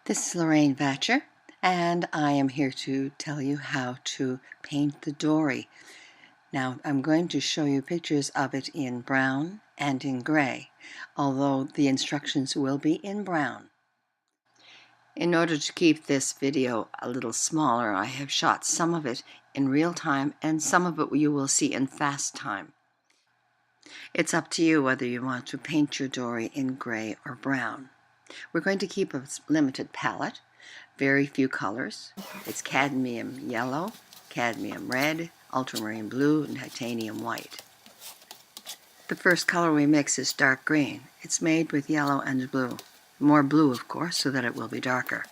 This is Lorraine Vatcher, and I am here to tell you how to paint the dory. Now, I'm going to show you pictures of it in brown and in gray, although the instructions will be in brown. In order to keep this video a little smaller, I have shot some of it in real time and some of it you will see in fast time. It's up to you whether you want to paint your dory in gray or brown. We're going to keep a limited palette, very few colors. It's cadmium yellow, cadmium red, ultramarine blue, and titanium white. The first color we mix is dark green. It's made with yellow and blue. More blue, of course, so that it will be darker.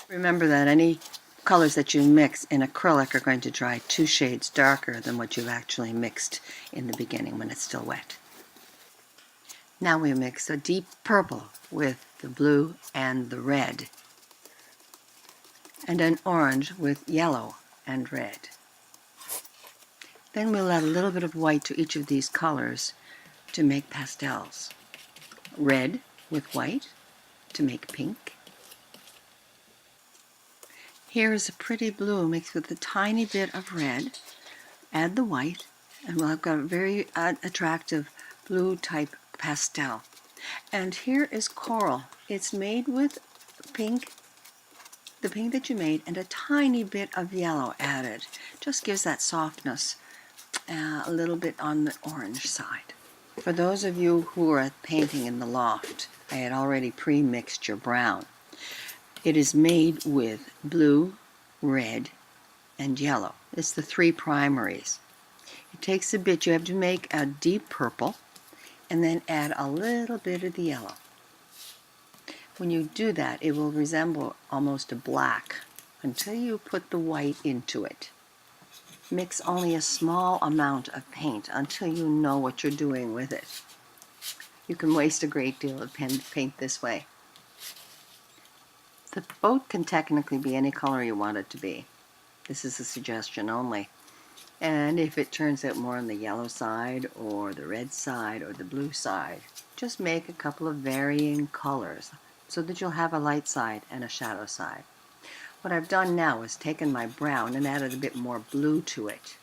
Remember that any colors that you mix in acrylic are going to dry 2 shades darker than what you've actually mixed in the beginning when it's still wet. Now we mix a deep purple with the blue and the red, and an orange with yellow and red. Then we'll add a little bit of white to each of these colors to make pastels. Red with white to make pink. Here is a pretty blue mixed with a tiny bit of red. Add the white, and we'll have got a very attractive blue type pastel. And here is coral. It's made with pink, the pink that you made, and a tiny bit of yellow added. Just gives that softness a little bit on the orange side. For those of you who are painting in the loft, I had already pre-mixed your brown. It is made with blue, red, and yellow. It's the 3 primaries. It takes a bit. You have to make a deep purple and then add a little bit of the yellow. When you do that, it will resemble almost a black until you put the white into it. Mix only a small amount of paint until you know what you're doing with it. You can waste a great deal of paint this way. The boat can technically be any color you want it to be. This is a suggestion only. And if it turns out more on the yellow side or the red side or the blue side, just make a couple of varying colors so that you'll have a light side and a shadow side. What I've done now is taken my brown and added a bit more blue to it.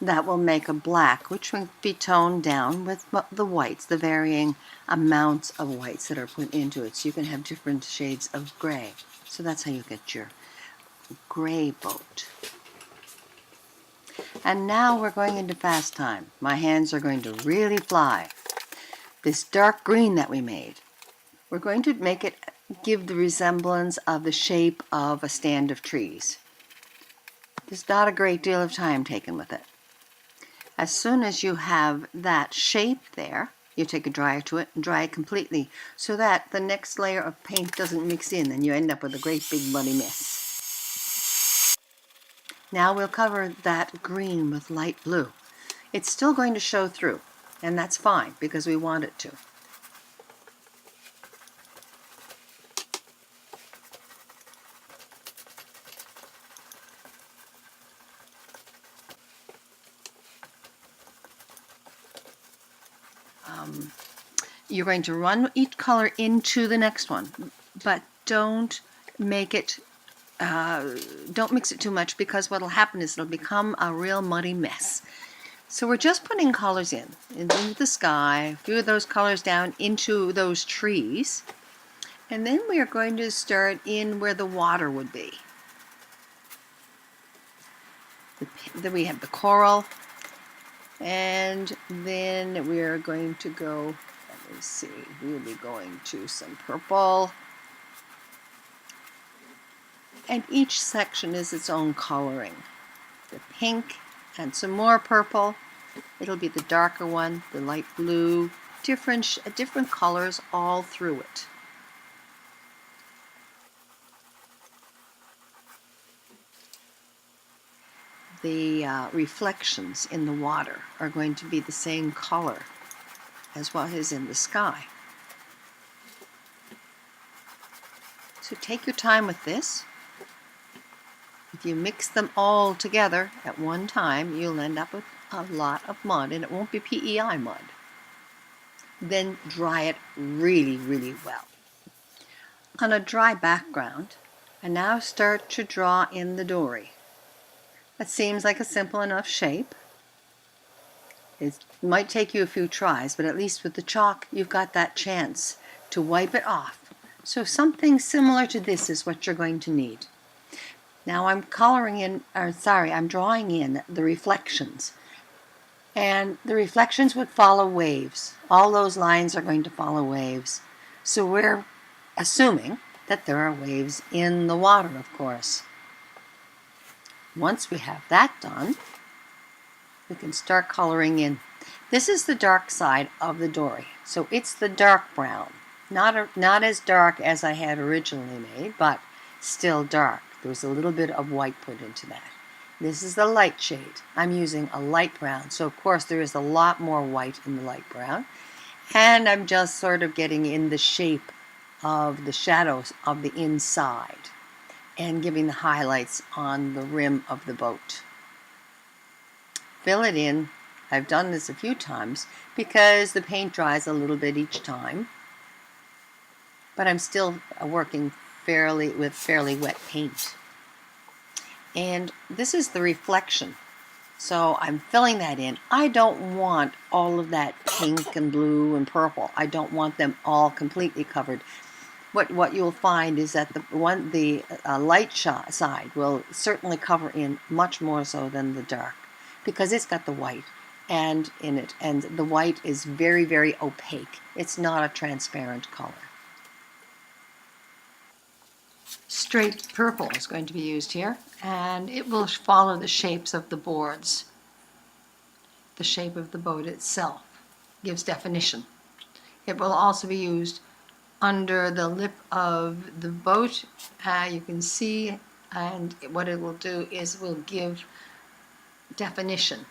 That will make a black, which will be toned down with the whites, the varying amounts of whites that are put into it, so you can have different shades of gray. So that's how you get your gray boat. And now we're going into fast time. My hands are going to really fly. This dark green that we made, we're going to make it give the resemblance of the shape of a stand of trees. There's not a great deal of time taken with it. As soon as you have that shape there, you take a dryer to it and dry it completely so that the next layer of paint doesn't mix in and you end up with a great big muddy mess. Now we'll cover that green with light blue. It's still going to show through, and that's fine because we want it to. You're going to run each color into the next one, but don't make it don't mix it too much, because what will happen is it'll become a real muddy mess. So we're just putting colors into the sky, a few of those colors down into those trees, and then we are going to start in where the water would be. Then we have the coral, and then we are going to go, let me see, we'll be going to some purple. And each section is its own coloring. The pink and some more purple. It'll be the darker one, the light blue, different colors all through it. The reflections in the water are going to be the same color as what is in the sky. So take your time with this. If you mix them all together at one time, you'll end up with a lot of mud, and it won't be PEI mud. Then dry it really, really well. On a dry background, I now start to draw in the dory. That seems like a simple enough shape. It might take you a few tries, but at least with the chalk, you've got that chance to wipe it off. So something similar to this is what you're going to need. Now I'm drawing in the reflections. And the reflections would follow waves. All those lines are going to follow waves. So we're assuming that there are waves in the water, of course. Once we have that done, we can start coloring in. This is the dark side of the dory. So it's the dark brown. Not as dark as I had originally made, but still dark. There was a little bit of white put into that. This is the light shade. I'm using a light brown, so of course there is a lot more white in the light brown. And I'm just sort of getting in the shape of the shadows of the inside and giving the highlights on the rim of the boat. Fill it in. I've done this a few times because the paint dries a little bit each time, but I'm still working with fairly wet paint. And this is the reflection. So I'm filling that in. I don't want all of that pink and blue and purple. I don't want them all completely covered. What you'll find is that the light side will certainly cover in much more so than the dark, because it's got the white and in it, and the white is very, very opaque. It's not a transparent color. Straight purple is going to be used here, and it will follow the shapes of the boards. The shape of the boat itself gives definition. It will also be used under the lip of the boat. You can see, and what it will do is will give definition.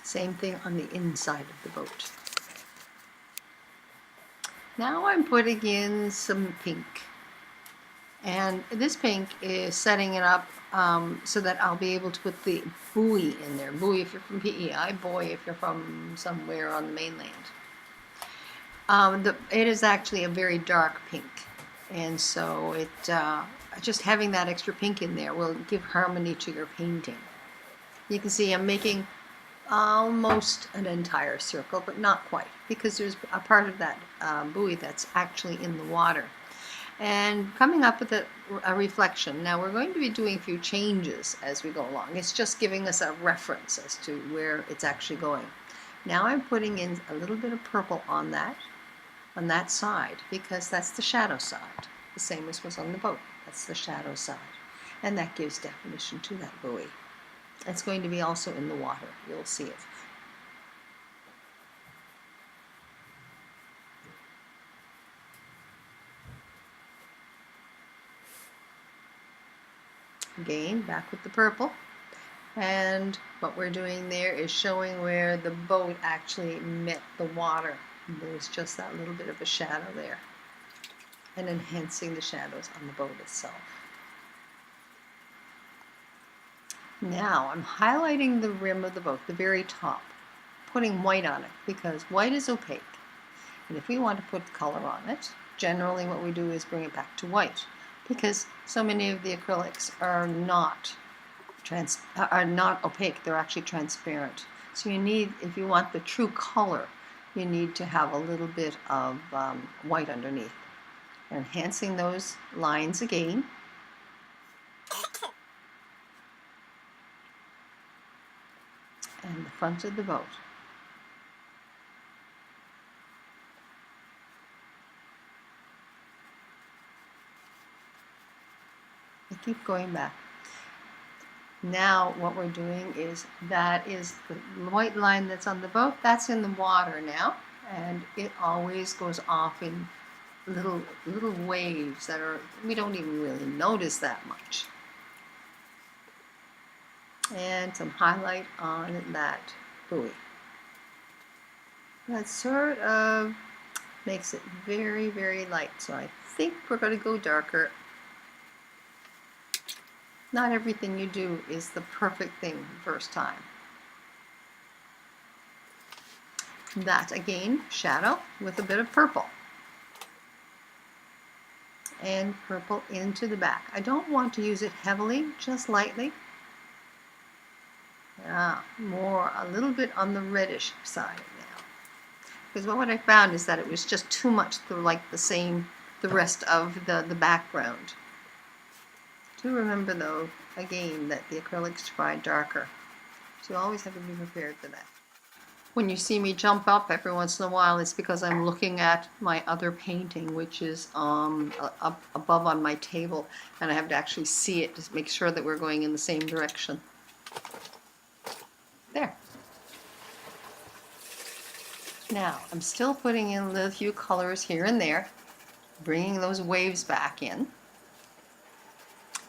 Same thing on the inside of the boat. Now I'm putting in some pink. And this pink is setting it up so that I'll be able to put the buoy in there. Buoy if you're from PEI, boy if you're from somewhere on the mainland. It is actually a very dark pink. And so just having that extra pink in there will give harmony to your painting. You can see I'm making almost an entire circle, but not quite, because there's a part of that buoy that's actually in the water. And coming up with a reflection. Now we're going to be doing a few changes as we go along. It's just giving us a reference as to where it's actually going. Now I'm putting in a little bit of purple on that side, because that's the shadow side, the same as was on the boat. That's the shadow side, and that gives definition to that buoy. It's going to be also in the water. You'll see it. Again, back with the purple. And what we're doing there is showing where the boat actually met the water. There's just that little bit of a shadow there, and enhancing the shadows on the boat itself. Now I'm highlighting the rim of the boat, the very top, putting white on it, because white is opaque. And if we want to put color on it, generally what we do is bring it back to white, because so many of the acrylics are not opaque, they're actually transparent. So you need, if you want the true color, you need to have a little bit of white underneath. Enhancing those lines again. And the front of the boat. I keep going back. Now what we're doing is, that is the white line that's on the boat, that's in the water now, and it always goes off in little waves that are, we don't even really notice that much. And some highlight on that buoy. That sort of makes it very, very light. So I think we're going to go darker. Not everything you do is the perfect thing the first time. That again, shadow with a bit of purple. and purple into the back. I don't want to use it heavily, just lightly. More, a little bit on the reddish side now. Because what I found is that it was just too much like the rest of the background. Do remember though, again, that the acrylics dry darker. So you always have to be prepared for that. When you see me jump up every once in a while, it's because I'm looking at my other painting, which is up above on my table, and I have to actually see it to make sure that we're going in the same direction. There. Now, I'm still putting in a few colors here and there, bringing those waves back in,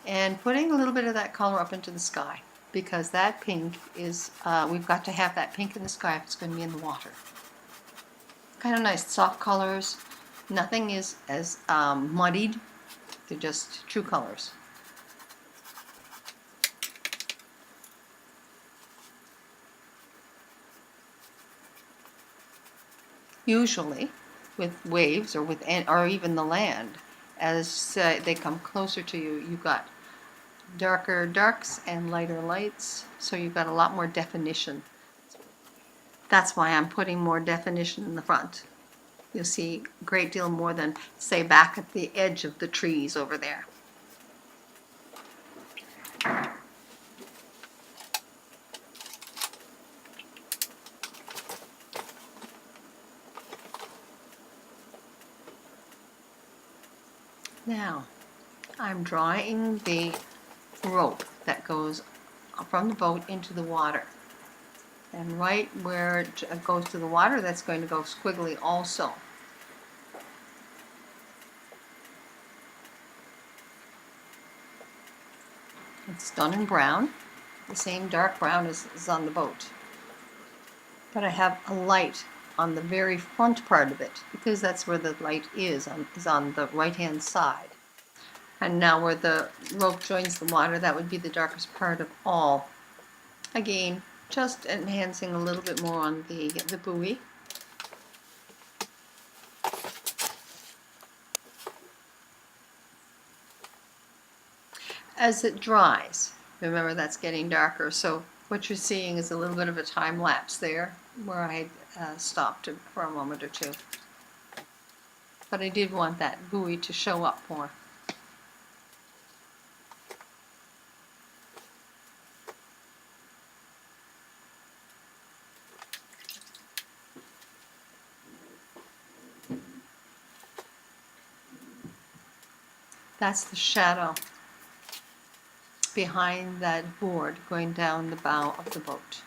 and putting a little bit of that color up into the sky, because that pink is, we've got to have that pink in the sky if it's going to be in the water. Kind of nice soft colors. Nothing is as muddied. They're just true colors. Usually with waves or even the land, as they come closer to you, you've got darker darks and lighter lights, so you've got a lot more definition. That's why I'm putting more definition in the front. You'll see a great deal more than, say, back at the edge of the trees over there. Now, I'm drawing the rope that goes from the boat into the water. And right where it goes to the water, that's going to go squiggly also. It's done in brown, the same dark brown as on the boat. But I have a light on the very front part of it, because that's where the light is on the right-hand side. And now where the rope joins the water, that would be the darkest part of all. Again, just enhancing a little bit more on the buoy. As it dries, remember that's getting darker, so what you're seeing is a little bit of a time lapse there where I stopped for a moment or two. But I did want that buoy to show up more. That's the shadow behind that board going down the bow of the boat.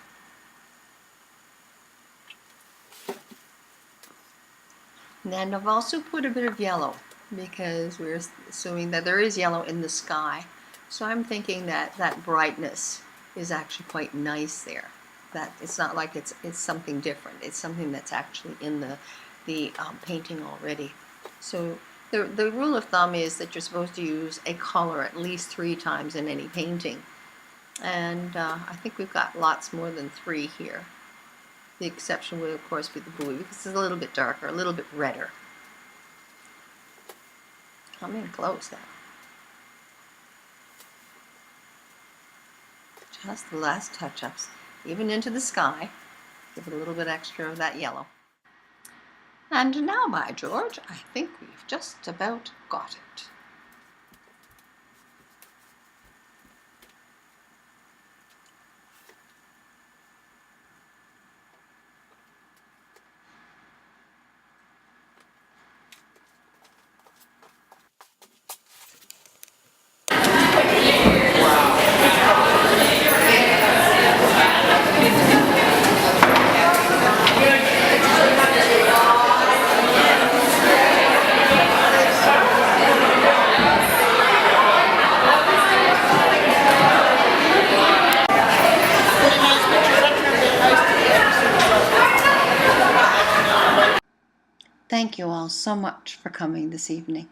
And then I've also put a bit of yellow, because we're assuming that there is yellow in the sky. So I'm thinking that that brightness is actually quite nice there. That it's not like it's something different. It's something that's actually in the painting already. So the rule of thumb is that you're supposed to use a color at least 3 times in any painting. And I think we've got lots more than 3 here. The exception would, of course, be the buoy, because it's a little bit darker, a little bit redder. Come in close now. Just the last touch-ups, even into the sky. Give it a little bit extra of that yellow. And now, by George, I think we've just about got it. Thank you all so much for coming this evening.